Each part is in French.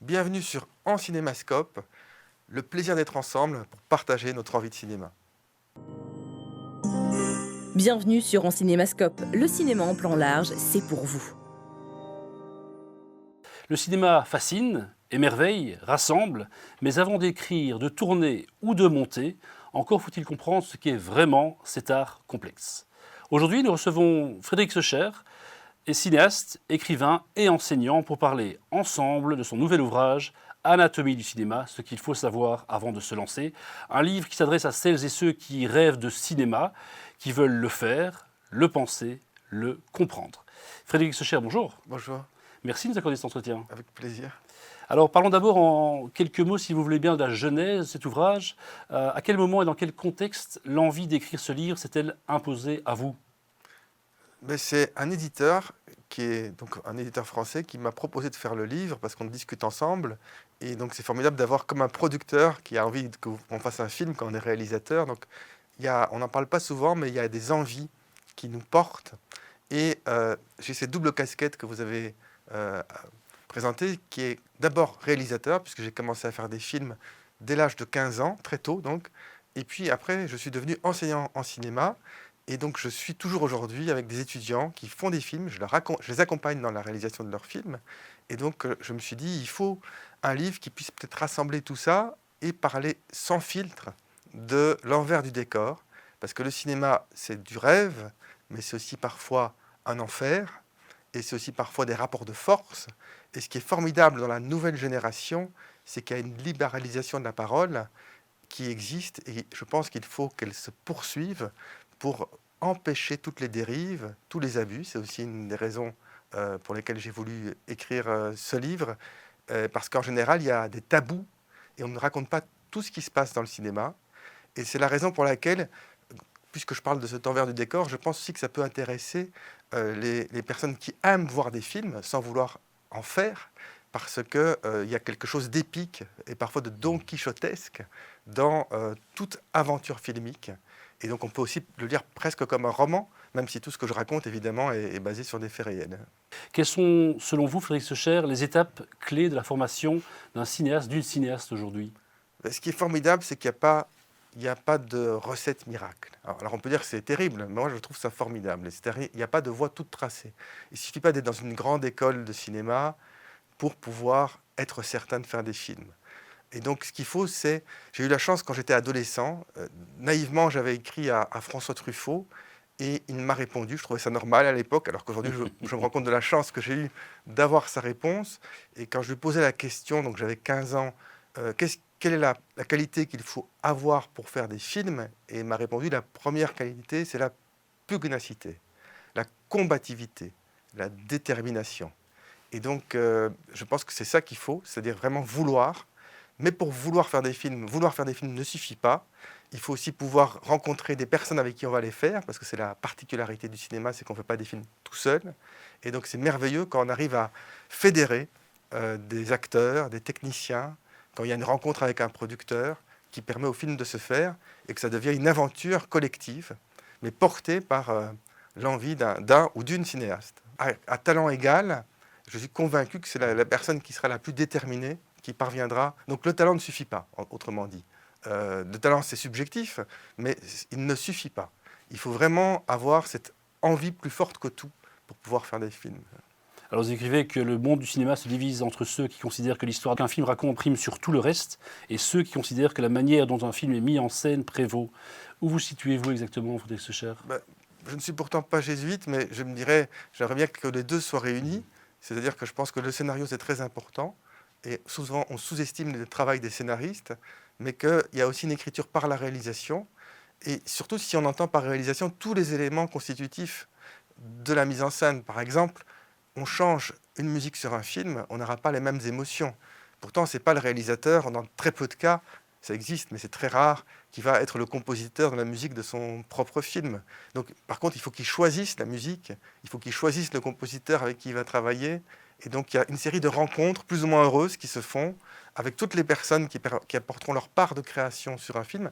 Bienvenue sur En Cinémascope, le plaisir d'être ensemble pour partager notre envie de cinéma. Bienvenue sur En Cinémascope, le cinéma en plan large, c'est pour vous. Le cinéma fascine, émerveille, rassemble, mais avant d'écrire, de tourner ou de monter, encore faut-il comprendre ce qu'est vraiment cet art complexe. Aujourd'hui, nous recevons Frédéric Secher, est cinéaste, écrivain et enseignant pour parler ensemble de son nouvel ouvrage Anatomie du cinéma, ce qu'il faut savoir avant de se lancer. Un livre qui s'adresse à celles et ceux qui rêvent de cinéma, qui veulent le faire, le penser, le comprendre. Frédéric Secher, bonjour. Bonjour, Merci de nous accorder cet entretien. avec plaisir. Alors parlons d'abord en quelques mots, si vous voulez bien, de la genèse de cet ouvrage. À quel moment et dans quel contexte l'envie d'écrire ce livre s'est-elle imposée à vous ? Mais c'est un éditeur qui est donc un éditeur français qui m'a proposé de faire le livre parce qu'on discute ensemble. Et donc c'est formidable d'avoir comme un producteur qui a envie qu'on fasse un film quand on est réalisateur. Donc on n'en parle pas souvent, mais il y a des envies qui nous portent. Et j'ai cette double casquette que vous avez présentée, qui est d'abord réalisateur, puisque j'ai commencé à faire des films dès l'âge de 15 ans, très tôt donc. Et puis après, je suis devenu enseignant en cinéma. Et donc, je suis toujours aujourd'hui avec des étudiants qui font des films. Je les accompagne dans la réalisation de leurs films. Et donc, je me suis dit, il faut un livre qui puisse peut-être rassembler tout ça et parler sans filtre de l'envers du décor. Parce que le cinéma, c'est du rêve, mais c'est aussi parfois un enfer. Et c'est aussi parfois des rapports de force. Et ce qui est formidable dans la nouvelle génération, c'est qu'il y a une libéralisation de la parole qui existe. Et je pense qu'il faut qu'elle se poursuive pour empêcher toutes les dérives, tous les abus. C'est aussi une des raisons pour lesquelles j'ai voulu écrire ce livre, parce qu'en général, il y a des tabous et on ne raconte pas tout ce qui se passe dans le cinéma. Et c'est la raison pour laquelle, puisque je parle de cet envers du décor, je pense aussi que ça peut intéresser les personnes qui aiment voir des films sans vouloir en faire, parce qu'il y a quelque chose d'épique et parfois de don quichotesque dans toute aventure filmique. Et donc on peut aussi le lire presque comme un roman, même si tout ce que je raconte, évidemment, est basé sur des faits réels. Quelles sont, selon vous, Frédéric Secher, les étapes clés de la formation d'un cinéaste, d'une cinéaste aujourd'hui ? Ce qui est formidable, c'est qu'il n'y a pas de recette miracle. Alors on peut dire que c'est terrible, mais moi je trouve ça formidable. Il n'y a pas de voie toute tracée. Il ne suffit pas d'être dans une grande école de cinéma pour pouvoir être certain de faire des films. Et donc, ce qu'il faut, c'est... J'ai eu la chance, quand j'étais adolescent, naïvement, j'avais écrit à François Truffaut, et il m'a répondu. Je trouvais ça normal à l'époque, alors qu'aujourd'hui, je me rends compte de la chance que j'ai eue d'avoir sa réponse. Et quand je lui posais la question, donc j'avais 15 ans, quelle est la qualité qu'il faut avoir pour faire des films ? Et il m'a répondu, la première qualité, c'est la pugnacité, la combativité, la détermination. Et donc, je pense que c'est ça qu'il faut, c'est-à-dire vraiment vouloir. Mais pour vouloir faire des films ne suffit pas. Il faut aussi pouvoir rencontrer des personnes avec qui on va les faire, parce que c'est la particularité du cinéma, c'est qu'on ne fait pas des films tout seul. Et donc c'est merveilleux quand on arrive à fédérer des acteurs, des techniciens, quand il y a une rencontre avec un producteur qui permet au film de se faire et que ça devient une aventure collective, mais portée par l'envie d'un ou d'une cinéaste. À talent égal, je suis convaincu que c'est la personne qui sera la plus déterminée qui parviendra. Donc le talent ne suffit pas, autrement dit. Le talent, c'est subjectif, mais il ne suffit pas. Il faut vraiment avoir cette envie plus forte que tout pour pouvoir faire des films. Alors vous écrivez que le monde du cinéma se divise entre ceux qui considèrent que l'histoire qu'un film raconte prime sur tout le reste et ceux qui considèrent que la manière dont un film est mis en scène prévaut. Où vous situez-vous exactement, Frédéric Secher ? Je ne suis pourtant pas jésuite, mais je me dirais, j'aimerais bien que les deux soient réunis. C'est-à-dire que je pense que le scénario, c'est très important. Et souvent, on sous-estime le travail des scénaristes, mais qu'il y a aussi une écriture par la réalisation. Et surtout, si on entend par réalisation tous les éléments constitutifs de la mise en scène. Par exemple, on change une musique sur un film, on n'aura pas les mêmes émotions. Pourtant, ce n'est pas le réalisateur, dans très peu de cas, ça existe, mais c'est très rare, qui va être le compositeur de la musique de son propre film. Donc, par contre, il faut qu'il choisisse la musique, il faut qu'il choisisse le compositeur avec qui il va travailler. Et donc, il y a une série de rencontres plus ou moins heureuses qui se font avec toutes les personnes qui apporteront leur part de création sur un film.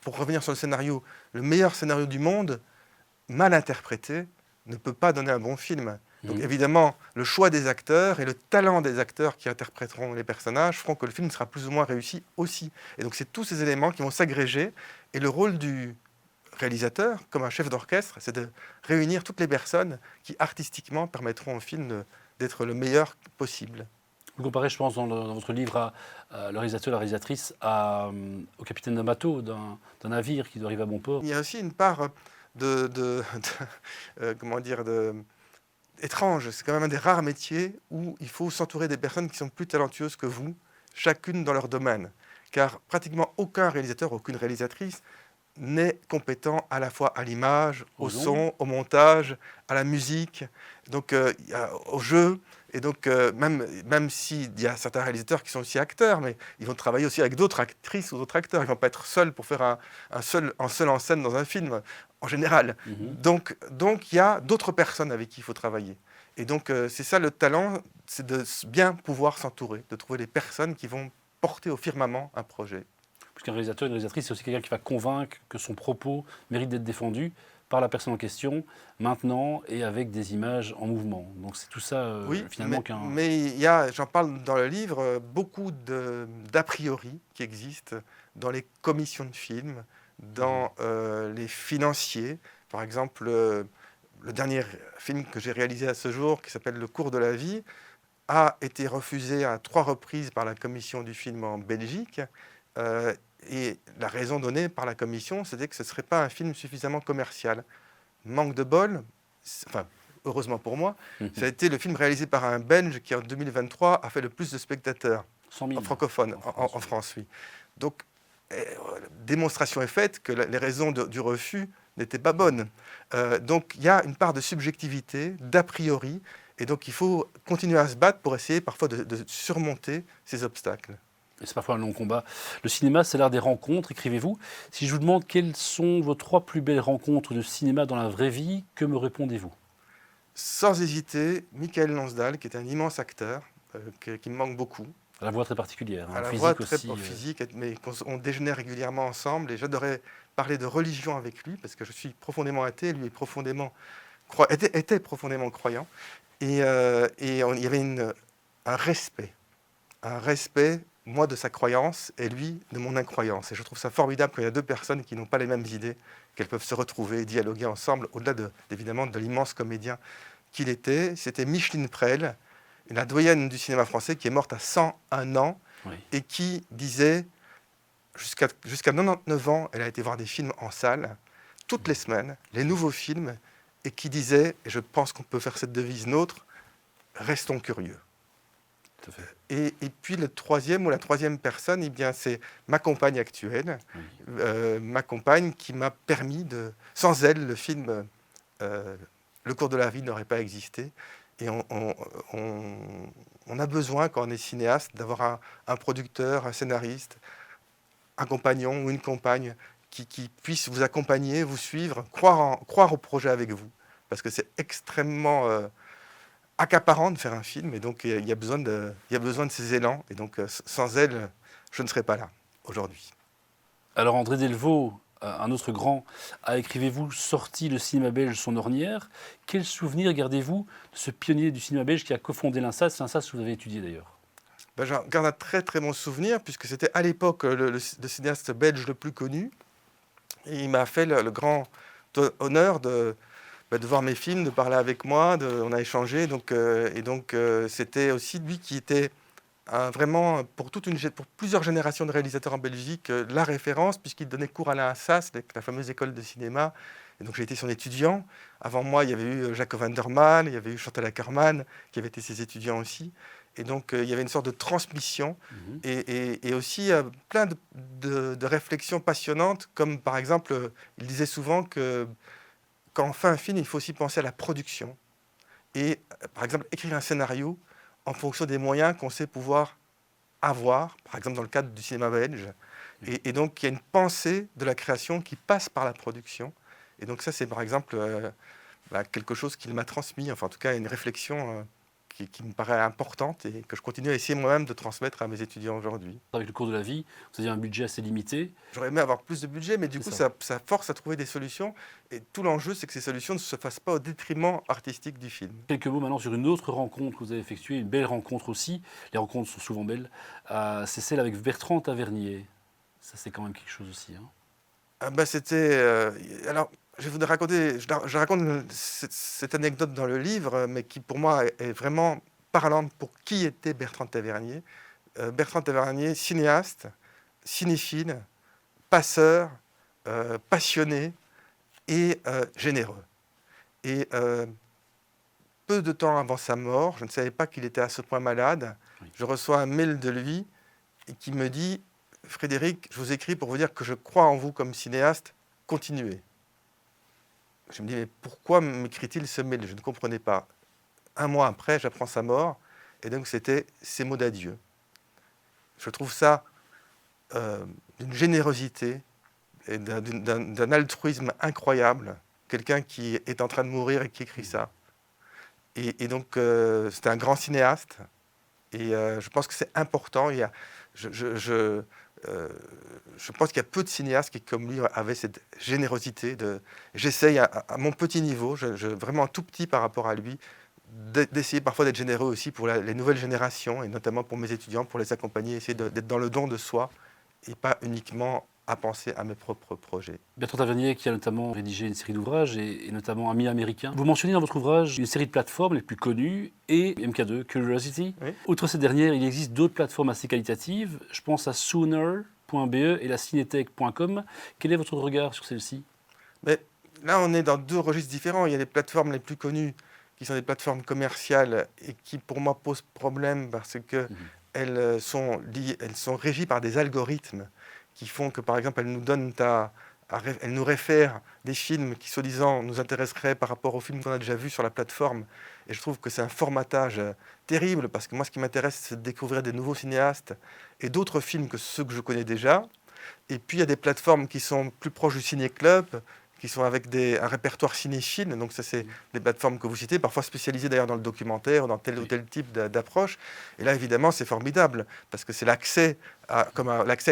Pour revenir sur le meilleur scénario du monde, mal interprété, ne peut pas donner un bon film. Donc Mhm. évidemment, le choix des acteurs et le talent des acteurs qui interpréteront les personnages feront que le film sera plus ou moins réussi aussi. Et donc c'est tous ces éléments qui vont s'agréger. Et le rôle du réalisateur, comme un chef d'orchestre, c'est de réunir toutes les personnes qui artistiquement permettront au film d'être le meilleur possible. Vous comparez, je pense, dans votre livre, le réalisateur, la réalisatrice, au capitaine d'un bateau, d'un navire qui doit arriver à bon port. Il y a aussi une part comment dire, étrange. C'est quand même un des rares métiers où il faut s'entourer des personnes qui sont plus talentueuses que vous, chacune dans leur domaine. Car pratiquement aucun réalisateur, aucune réalisatrice n'est compétent à la fois à l'image, au Au son. son, au montage, à la musique, donc au jeu. Et donc, même s'il y a certains réalisateurs qui sont aussi acteurs, mais ils vont travailler aussi avec d'autres actrices ou d'autres acteurs. Ils ne vont pas être seuls pour faire un seul en scène dans un film, en général. Mhm. Donc il y a d'autres personnes avec qui il faut travailler. Et donc, c'est ça le talent, c'est de bien pouvoir s'entourer, de trouver les personnes qui vont porter au firmament un projet. Puisqu'un réalisateur, une réalisatrice, c'est aussi quelqu'un qui va convaincre que son propos mérite d'être défendu par la personne en question, maintenant et avec des images en mouvement. Donc c'est tout ça, Oui, finalement, mais il y a, j'en parle dans le livre, beaucoup d'a priori qui existent dans les commissions de films, dans les financiers. Par exemple, le dernier film que j'ai réalisé à ce jour, qui s'appelle Le cours de la vie, a été refusé à 3 reprises par la commission du film en Belgique. Euh, et la raison donnée par la commission, c'était que ce ne serait pas un film suffisamment commercial. Manque de bol, enfin, heureusement pour moi, ça a été le film réalisé par un Belge qui, en 2023, a fait le plus de spectateurs 100 000 en francophone, en France, oui. Donc, démonstration est faite que les raisons du refus n'étaient pas bonnes. Donc, il y a une part de subjectivité, d'a priori, et donc il faut continuer à se battre pour essayer parfois de surmonter ces obstacles. Et c'est parfois un long combat. Le cinéma, c'est l'art des rencontres, écrivez-vous. Si je vous demande quelles sont vos 3 plus belles rencontres de cinéma dans la vraie vie, que me répondez-vous? Sans hésiter, Michael Lonsdal, qui est un immense acteur, qui me manque beaucoup, À la voix très particulière, à la physique voix très aussi. physique, mais on déjeunait régulièrement ensemble, et j'adorais parler de religion avec lui, parce que je suis profondément athée, lui est était profondément croyant, et il y avait un respect, moi de sa croyance, et lui de mon incroyance. Et je trouve ça formidable quand il y a 2 personnes qui n'ont pas les mêmes idées, qu'elles peuvent se retrouver et dialoguer ensemble, au-delà évidemment de l'immense comédien qu'il était. C'était Micheline Prel, la doyenne du cinéma français, qui est morte à 101 ans, Oui. et qui disait, jusqu'à 99 ans, elle a été voir des films en salle, toutes les semaines, les nouveaux films, et qui disait, et je pense qu'on peut faire cette devise nôtre, restons curieux. Tout à fait. Et puis le troisième ou la troisième personne, eh bien, c'est ma compagne actuelle, Oui. ma compagne qui m'a permis de... Sans elle, le film Le cours de la vie n'aurait pas existé. Et on a besoin, quand on est cinéaste, d'avoir un producteur, un scénariste, un compagnon ou une compagne qui puisse vous accompagner, vous suivre, croire au projet avec vous. Parce que c'est extrêmement accaparant de faire un film, et donc il y a besoin de ces élans. Et donc sans elle, je ne serais pas là aujourd'hui. Alors André Delvaux, un autre grand, a, écrivez-vous, sorti le cinéma belge son ornière. Quel souvenir gardez-vous de ce pionnier du cinéma belge qui a cofondé l'INSAS? C'est l'INSAS que vous avez étudié d'ailleurs. Ben, j'en garde un très très bon souvenir, puisque c'était à l'époque le cinéaste belge le plus connu. Et il m'a fait le grand honneur de voir mes films, de parler avec moi, on a échangé. Donc, c'était aussi lui qui était vraiment, pour plusieurs générations de réalisateurs en Belgique, la référence, puisqu'il donnait cours à l'INSAS, la fameuse école de cinéma. Et donc j'ai été son étudiant. Avant moi, il y avait eu Jacques Van der Maal, il y avait eu Chantal Akerman, qui avait été ses étudiants aussi. Et donc il y avait une sorte de transmission, et aussi plein de réflexions passionnantes, comme par exemple, il disait souvent que quand on fait un film, il faut aussi penser à la production. Et par exemple, écrire un scénario en fonction des moyens qu'on sait pouvoir avoir, par exemple dans le cadre du cinéma belge. Et donc, il y a une pensée de la création qui passe par la production. Et donc ça, c'est par exemple quelque chose qu'il m'a transmis, enfin en tout cas une réflexion qui me paraît importante et que je continue à essayer moi-même de transmettre à mes étudiants aujourd'hui. Avec le cours de la vie, vous avez un budget assez limité. J'aurais aimé avoir plus de budget, mais du C'est coup, ça. ça force à trouver des solutions. Et tout l'enjeu, c'est que ces solutions ne se fassent pas au détriment artistique du film. Quelques mots maintenant sur une autre rencontre que vous avez effectuée, une belle rencontre aussi. Les rencontres sont souvent belles. C'est celle avec Bertrand Tavernier. Ça, c'est quand même quelque chose aussi. Hein. Ah bah, c'était. Alors, je vais vous raconter. Je raconte cette anecdote dans le livre, mais qui pour moi est vraiment parlante pour qui était Bertrand Tavernier. Bertrand Tavernier, cinéaste, cinéphile, passeur, passionné et généreux. Et peu de temps avant sa mort, je ne savais pas qu'il était à ce point malade. Oui. Je reçois un mail de lui et qui me dit: Frédéric, je vous écris pour vous dire que je crois en vous comme cinéaste, continuez. Je me dis: mais pourquoi m'écrit-il ce mail? Je ne comprenais pas. Un mois après, j'apprends sa mort, et donc c'était ses mots d'adieu. Je trouve ça d'une générosité et d'un altruisme incroyable. Quelqu'un qui est en train de mourir et qui écrit ça. Et donc, c'était un grand cinéaste. Et je pense que c'est important. Je pense qu'il y a peu de cinéastes qui, comme lui, avaient cette générosité. J'essaye à mon petit niveau, vraiment tout petit par rapport à lui, d'essayer parfois d'être généreux aussi pour les nouvelles générations, et notamment pour mes étudiants, pour les accompagner, essayer d'être dans le don de soi, et pas uniquement à penser à mes propres projets. Bertrand Tavernier qui a notamment rédigé une série d'ouvrages et notamment Ami américain. Vous mentionnez dans votre ouvrage une série de plateformes les plus connues et MK2, Curiosity. Oui. Outre cette dernière, il existe d'autres plateformes assez qualitatives. Je pense à Sooner.be et la cinétech.com. Quel est votre regard sur celle-ci? Mais là, on est dans deux registres différents. Il y a les plateformes les plus connues qui sont des plateformes commerciales et qui, pour moi, posent problème parce que elles sont régies par des algorithmes qui font que, par exemple, elles nous donnent elles nous réfèrent des films qui, soi-disant, nous intéresseraient par rapport aux films qu'on a déjà vus sur la plateforme. Et je trouve que c'est un formatage terrible, parce que moi, ce qui m'intéresse, c'est de découvrir des nouveaux cinéastes et d'autres films que ceux que je connais déjà. Et puis, il y a des plateformes qui sont plus proches du ciné-club, qui sont avec un répertoire cinéphile. Donc ça, c'est des plateformes que vous citez, parfois spécialisées d'ailleurs dans le documentaire ou dans tel ou tel type d'approche. Et là, évidemment, c'est formidable, parce que c'est l'accès à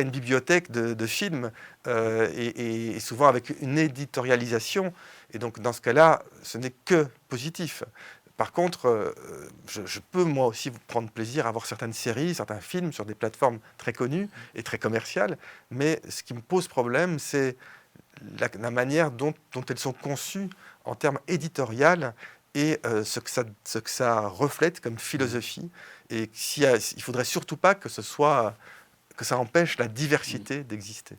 une bibliothèque de films, et souvent avec une éditorialisation. Et donc, dans ce cas-là, ce n'est que positif. Par contre, je peux moi aussi prendre plaisir à voir certaines séries, certains films sur des plateformes très connues et très commerciales. Mais ce qui me pose problème, c'est la manière dont elles sont conçues en termes éditorial et ce que ça reflète comme philosophie. Et il ne faudrait surtout pas que ça empêche la diversité d'exister.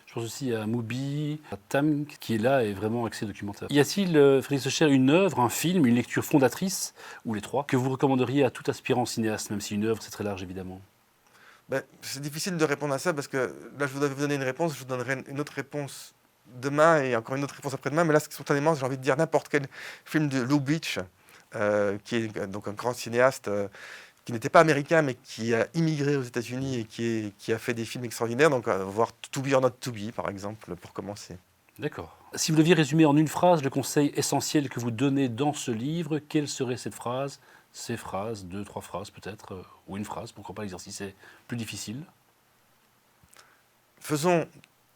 Je pense aussi à Mubi, à Tam, qui est là et vraiment axé documentaire. Y a-t-il, Frédéric Socher, une œuvre, un film, une lecture fondatrice, ou les trois, que vous recommanderiez à tout aspirant cinéaste, même si une œuvre, c'est très large, évidemment? C'est difficile de répondre à ça, parce que là, je voudrais vous donner une réponse, je vous donnerai une autre réponse demain et encore une autre réponse après-demain. Mais là, spontanément, j'ai envie de dire n'importe quel film de Lubitsch, qui est donc un grand cinéaste qui n'était pas américain, mais qui a immigré aux États-Unis et qui a fait des films extraordinaires. Donc, voir To Be or Not To Be, par exemple, pour commencer. D'accord. Si vous deviez résumer en une phrase le conseil essentiel que vous donnez dans ce livre, quelle serait cette phrase? Ces phrases, 2, 3 phrases peut-être, ou une phrase, pourquoi pas, l'exercice est plus difficile. Faisons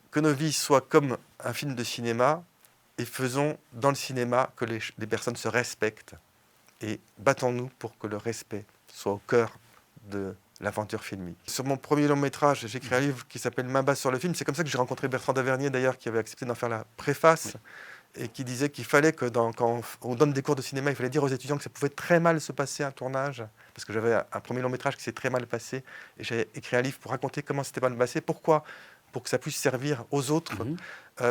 que nos vies soient comme un film de cinéma, et faisons dans le cinéma que les personnes se respectent, et battons-nous pour que le respect soit au cœur de l'aventure filmique. Sur mon premier long métrage, j'ai écrit un livre qui s'appelle Main basse sur le film. C'est comme ça que j'ai rencontré Bertrand Tavernier, d'ailleurs, qui avait accepté d'en faire la préface, et qui disait qu'il fallait que quand on donne des cours de cinéma, il fallait dire aux étudiants que ça pouvait très mal se passer un tournage, parce que j'avais un premier long métrage qui s'est très mal passé, et j'ai écrit un livre pour raconter comment c'était mal passé. Pourquoi? Pour que ça puisse servir aux autres,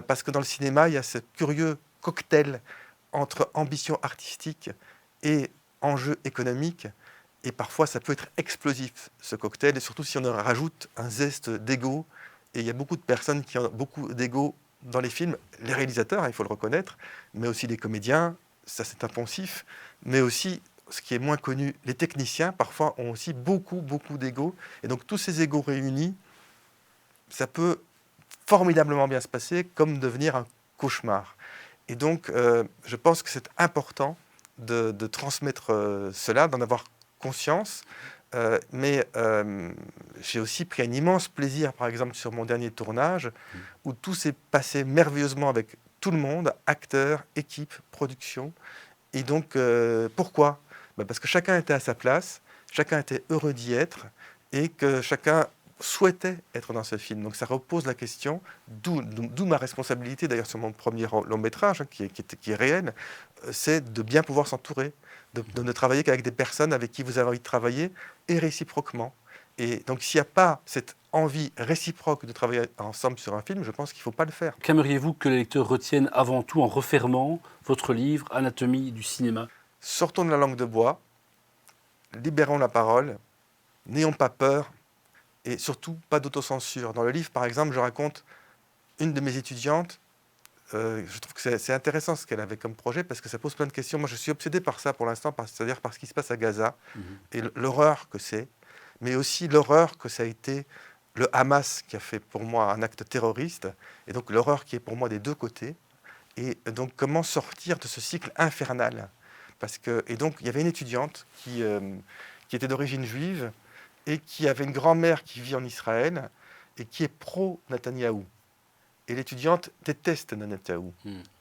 parce que dans le cinéma, il y a ce curieux cocktail entre ambition artistique et enjeu économique, et parfois ça peut être explosif, ce cocktail, et surtout si on en rajoute un zeste d'ego. Et il y a beaucoup de personnes qui ont beaucoup d'ego dans les films, les réalisateurs, il faut le reconnaître, mais aussi les comédiens, ça c'est impensif, mais aussi, ce qui est moins connu, les techniciens parfois ont aussi beaucoup d'ego, et donc tous ces égos réunis, ça peut formidablement bien se passer, comme devenir un cauchemar. Et donc, je pense que c'est important de transmettre cela, d'en avoir conscience. Mais j'ai aussi pris un immense plaisir, par exemple, sur mon dernier tournage, où tout s'est passé merveilleusement avec tout le monde, acteurs, équipe, production. Et donc, pourquoi? Parce que chacun était à sa place, chacun était heureux d'y être, et que chacun souhaitait être dans ce film. Donc ça repose la question, d'où ma responsabilité, d'ailleurs sur mon premier long métrage, hein, qui est réel, c'est de bien pouvoir s'entourer, de ne travailler qu'avec des personnes avec qui vous avez envie de travailler, et réciproquement. Et donc s'il n'y a pas cette envie réciproque de travailler ensemble sur un film, je pense qu'il ne faut pas le faire. Qu'aimeriez-vous que les lecteurs retiennent avant tout en refermant votre livre « Anatomie du cinéma » ? Sortons de la langue de bois, libérons la parole, n'ayons pas peur, et surtout pas d'autocensure. Dans le livre, par exemple, je raconte une de mes étudiantes. Je trouve que c'est intéressant ce qu'elle avait comme projet parce que ça pose plein de questions. Moi, je suis obsédé par ça pour l'instant, c'est-à-dire par ce qui se passe à Gaza et l'horreur que c'est, mais aussi l'horreur que ça a été le Hamas qui a fait pour moi un acte terroriste, et donc l'horreur qui est pour moi des deux côtés. Et donc comment sortir de ce cycle infernal? Et donc il y avait une étudiante qui était d'origine juive, et qui avait une grand-mère qui vit en Israël et qui est pro-Netanyahou. Et l'étudiante déteste Netanyahou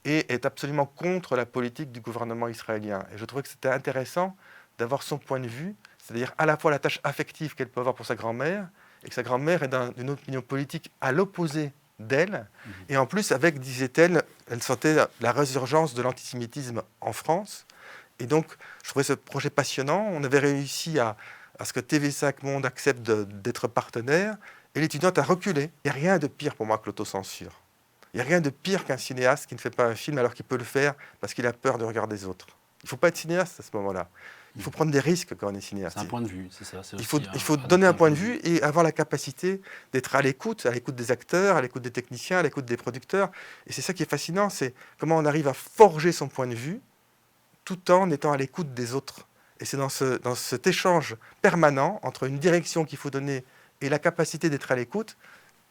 et est absolument contre la politique du gouvernement israélien. Et je trouvais que c'était intéressant d'avoir son point de vue, c'est-à-dire à la fois la tâche affective qu'elle peut avoir pour sa grand-mère, et que sa grand-mère est d'une opinion politique à l'opposé d'elle. Et en plus, avec, disait-elle, elle sentait la résurgence de l'antisémitisme en France. Et donc, je trouvais ce projet passionnant. On avait réussi à ce que TV5 Monde accepte d'être partenaire, et l'étudiante a reculé. Il n'y a rien de pire pour moi que l'autocensure. Il n'y a rien de pire qu'un cinéaste qui ne fait pas un film alors qu'il peut le faire parce qu'il a peur du regard des autres. Il ne faut pas être cinéaste à ce moment-là. Il faut prendre des risques quand on est cinéaste. C'est un point de vue, c'est ça. Il faut donner un point de vue et avoir la capacité d'être à l'écoute des acteurs, à l'écoute des techniciens, à l'écoute des producteurs. Et c'est ça qui est fascinant, c'est comment on arrive à forger son point de vue tout en étant à l'écoute des autres. Et c'est dans cet échange permanent entre une direction qu'il faut donner et la capacité d'être à l'écoute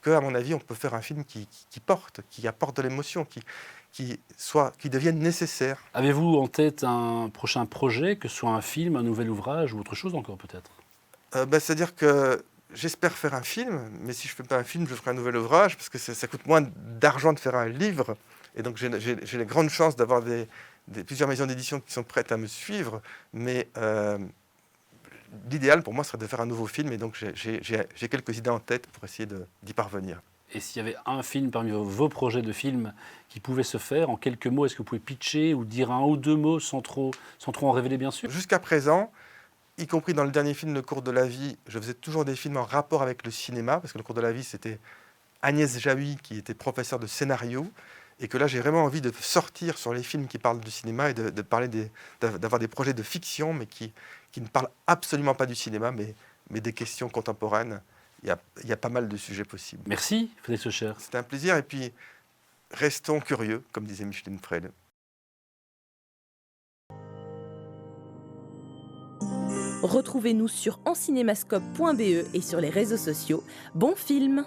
qu'à mon avis, on peut faire un film qui porte, qui apporte de l'émotion, qui devienne nécessaire. Avez-vous en tête un prochain projet, que ce soit un film, un nouvel ouvrage ou autre chose encore peut-être? C'est-à-dire que j'espère faire un film, mais si je ne fais pas un film, je ferai un nouvel ouvrage, parce que ça coûte moins d'argent de faire un livre. Et donc j'ai la grande chance d'avoir plusieurs maisons d'édition qui sont prêtes à me suivre, mais l'idéal pour moi serait de faire un nouveau film, et donc j'ai quelques idées en tête pour essayer d'y parvenir. Et s'il y avait un film parmi vos projets de film qui pouvait se faire, en quelques mots, est-ce que vous pouvez pitcher ou dire un ou deux mots sans trop en révéler bien sûr? Jusqu'à présent, y compris dans le dernier film, Le cours de la vie, je faisais toujours des films en rapport avec le cinéma, parce que Le cours de la vie, c'était Agnès Jaoui qui était professeure de scénario, et que là j'ai vraiment envie de sortir sur les films qui parlent du cinéma et d'avoir des projets de fiction, mais qui ne parlent absolument pas du cinéma, mais des questions contemporaines. Il y a pas mal de sujets possibles. Merci, Frédéric Socher. C'était un plaisir, et puis restons curieux, comme disait Micheline Frel. Retrouvez-nous sur encinémascope.be et sur les réseaux sociaux. Bon film!